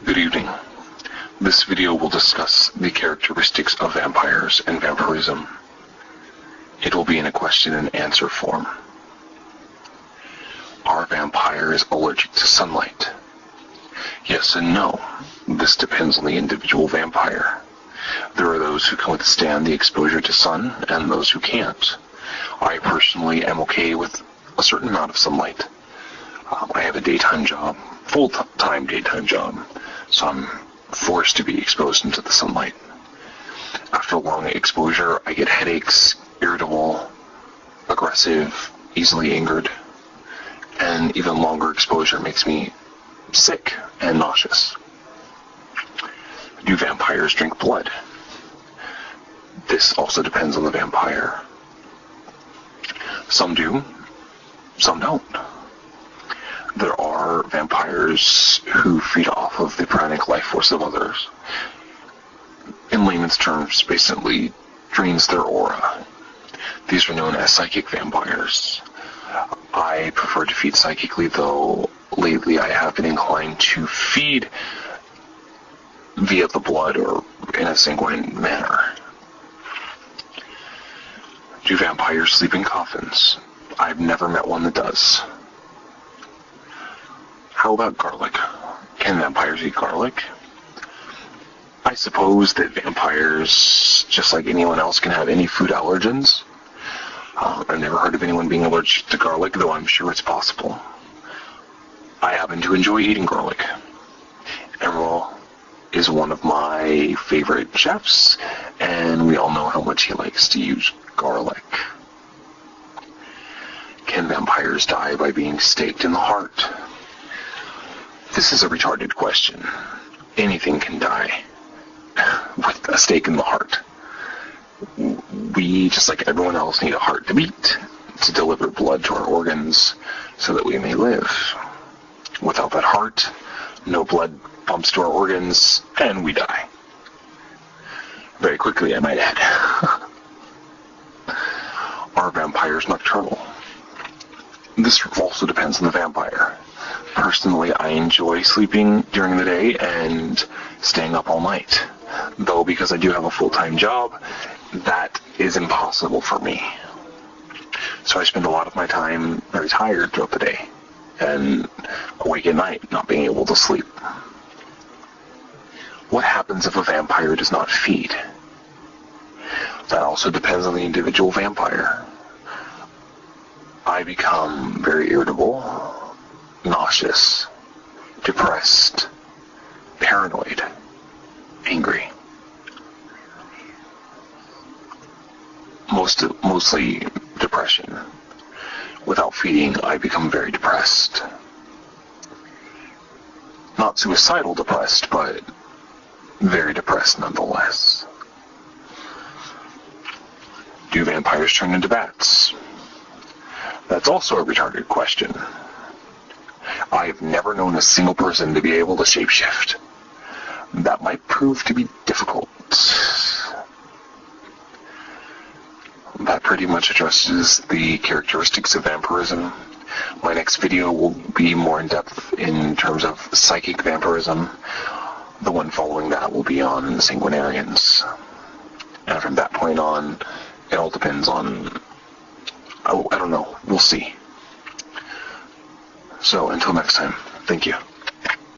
Good evening. This video will discuss the characteristics of vampires and vampirism. It will be in a question and answer form. Are vampires allergic to sunlight? Yes and no. This depends on the individual vampire. There are those who can withstand the exposure to sun and those who can't. I personally am okay with a certain amount of sunlight. I have a daytime job, full-time daytime job, so I'm forced to be exposed into the sunlight. After long exposure, I get headaches, irritable, aggressive, easily angered, and even longer exposure makes me sick and nauseous. Do vampires drink blood? This also depends on the vampire. Some do, some don't. There are vampires who feed off of the pranic life force of others. In layman's terms, basically drains their aura. These are known as psychic vampires. I prefer to feed psychically, though lately I have been inclined to feed via the blood or in a sanguine manner. Do vampires sleep in coffins? I've never met one that does. How about garlic? Can vampires eat garlic? I suppose that vampires, just like anyone else, can have any food allergens. I've never heard of anyone being allergic to garlic, though I'm sure it's possible. I happen to enjoy eating garlic. Emeril is one of my favorite chefs, and we all know how much he likes to use garlic. Can vampires die by being staked in the heart? This is a retarded question. Anything can die with a stake in the heart. We, just like everyone else, need a heart to beat to deliver blood to our organs so that we may live. Without that heart, no blood pumps to our organs, and we die. Very quickly, I might add. Are vampires nocturnal? This also depends on the vampire. Personally, I enjoy sleeping during the day and staying up all night. Though because I do have a full-time job, that is impossible for me. So I spend a lot of my time very tired throughout the day and awake at night, not being able to sleep. What happens if a vampire does not feed? That also depends on the individual vampire. I become very irritable, nauseous, depressed, paranoid, angry. Mostly depression. Without feeding, I become very depressed. Not suicidal depressed, but very depressed nonetheless. Do vampires turn into bats? That's also a retarded question. I have never known a single person to be able to shapeshift. That might prove to be difficult. That pretty much addresses the characteristics of vampirism. My next video will be more in depth in terms of psychic vampirism. The one following that will be on sanguinarians. And from that point on, it all depends on, I don't know, we'll see. So until next time, thank you.